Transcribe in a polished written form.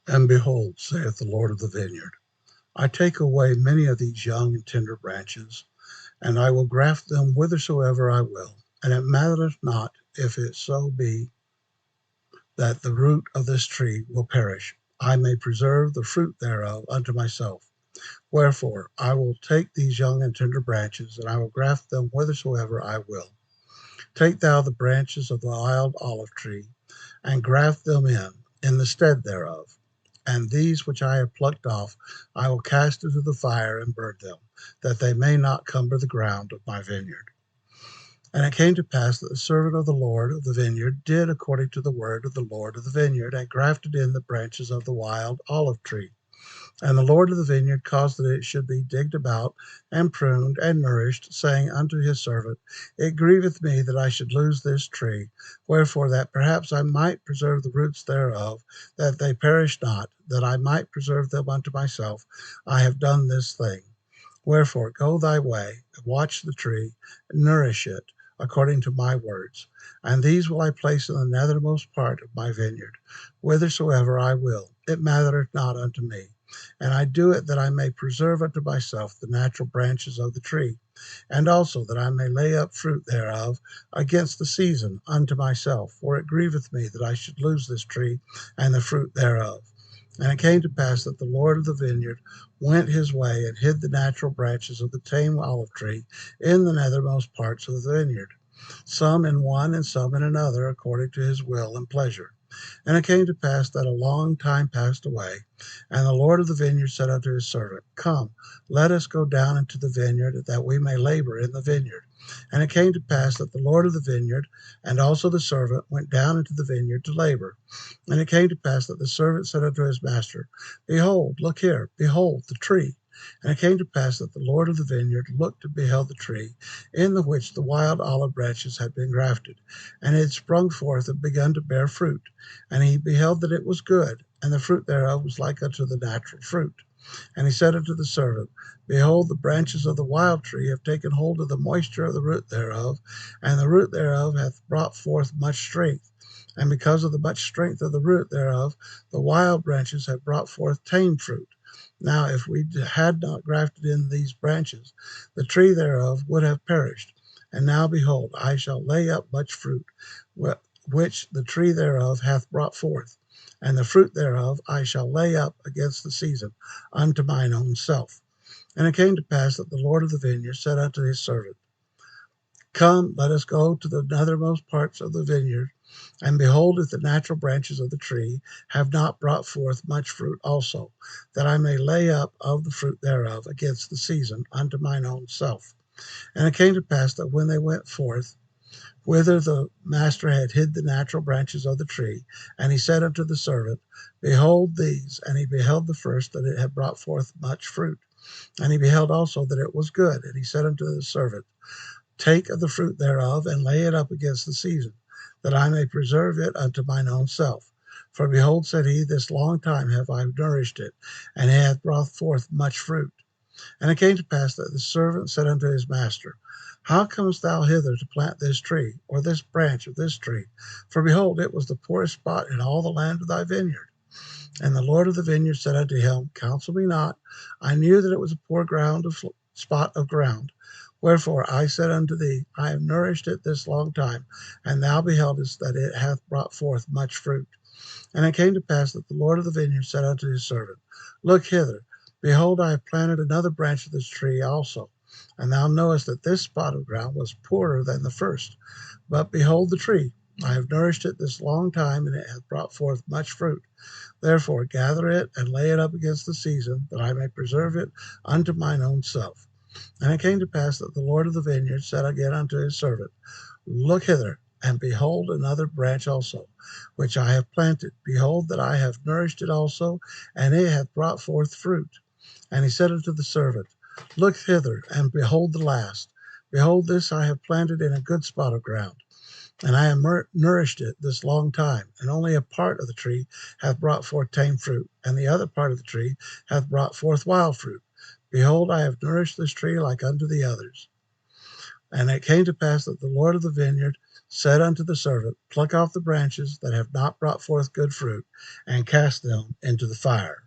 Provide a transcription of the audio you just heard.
And behold, saith the Lord of the vineyard, I take away many of these young and tender branches, and I will graft them whithersoever I will. And it mattereth not if it so be that the root of this tree will perish. I may preserve the fruit thereof unto myself. Wherefore I will take these young and tender branches, and I will graft them whithersoever I will. Take thou the branches of the wild olive tree, and graft them in the stead thereof. And these which I have plucked off, I will cast into the fire and burn them, that they may not cumber the ground of my vineyard. And it came to pass that the servant of the Lord of the vineyard did according to the word of the Lord of the vineyard, and grafted in the branches of the wild olive tree. And the Lord of the vineyard caused that it should be digged about, and pruned, and nourished, saying unto his servant, It grieveth me that I should lose this tree, wherefore that perhaps I might preserve the roots thereof, that they perish not, that I might preserve them unto myself, I have done this thing. Wherefore go thy way, and watch the tree, and nourish it, according to my words. And these will I place in the nethermost part of my vineyard, whithersoever I will. It mattereth not unto me. And I do it that I may preserve unto myself the natural branches of the tree, and also that I may lay up fruit thereof against the season unto myself. For it grieveth me that I should lose this tree and the fruit thereof. And it came to pass that the Lord of the vineyard went his way, and hid the natural branches of the tame olive tree in the nethermost parts of the vineyard, some in one and some in another, according to his will and pleasure. And it came to pass that a long time passed away, and the Lord of the vineyard said unto his servant, Come, let us go down into the vineyard, that we may labor in the vineyard. And it came to pass that the Lord of the vineyard and also the servant went down into the vineyard to labor. And it came to pass that the servant said unto his master, Behold, look here, behold the tree. And it came to pass that the Lord of the vineyard looked and beheld the tree, in the which the wild olive branches had been grafted, and it had sprung forth and begun to bear fruit. And he beheld that it was good, and the fruit thereof was like unto the natural fruit. And he said unto the servant, Behold, the branches of the wild tree have taken hold of the moisture of the root thereof, and the root thereof hath brought forth much strength. And because of the much strength of the root thereof, the wild branches have brought forth tame fruit. Now, if we had not grafted in these branches, the tree thereof would have perished. And now, behold, I shall lay up much fruit, which the tree thereof hath brought forth, and the fruit thereof I shall lay up against the season unto mine own self. And it came to pass that the Lord of the vineyard said unto his servant, Come, let us go to the nethermost parts of the vineyard, and behold, if the natural branches of the tree have not brought forth much fruit also, that I may lay up of the fruit thereof against the season unto mine own self. And it came to pass that when they went forth, whither the master had hid the natural branches of the tree, and he said unto the servant, Behold these. And he beheld the first, that it had brought forth much fruit. And he beheld also that it was good. And he said unto the servant, Take of the fruit thereof, and lay it up against the season, that I may preserve it unto mine own self. For behold, said he, this long time have I nourished it, and it hath brought forth much fruit. And it came to pass that the servant said unto his master, How comest thou hither to plant this tree, or this branch of this tree? For behold, it was the poorest spot in all the land of thy vineyard. And the Lord of the vineyard said unto him, Counsel me not. I knew that it was a poor spot of ground. Wherefore I said unto thee, I have nourished it this long time, and thou beheldest that it hath brought forth much fruit. And it came to pass that the Lord of the vineyard said unto his servant, Look hither. Behold, I have planted another branch of this tree also. And thou knowest that this spot of ground was poorer than the first. But behold the tree. I have nourished it this long time, and it hath brought forth much fruit. Therefore gather it, and lay it up against the season, that I may preserve it unto mine own self. And it came to pass that the Lord of the vineyard said again unto his servant, Look hither, and behold another branch also, which I have planted. Behold, that I have nourished it also, and it hath brought forth fruit. And he said unto the servant, Look hither, and behold the last. Behold, this I have planted in a good spot of ground, and I have nourished it this long time, and only a part of the tree hath brought forth tame fruit, and the other part of the tree hath brought forth wild fruit. Behold, I have nourished this tree like unto the others. And it came to pass that the Lord of the vineyard said unto the servant, Pluck off the branches that have not brought forth good fruit, and cast them into the fire.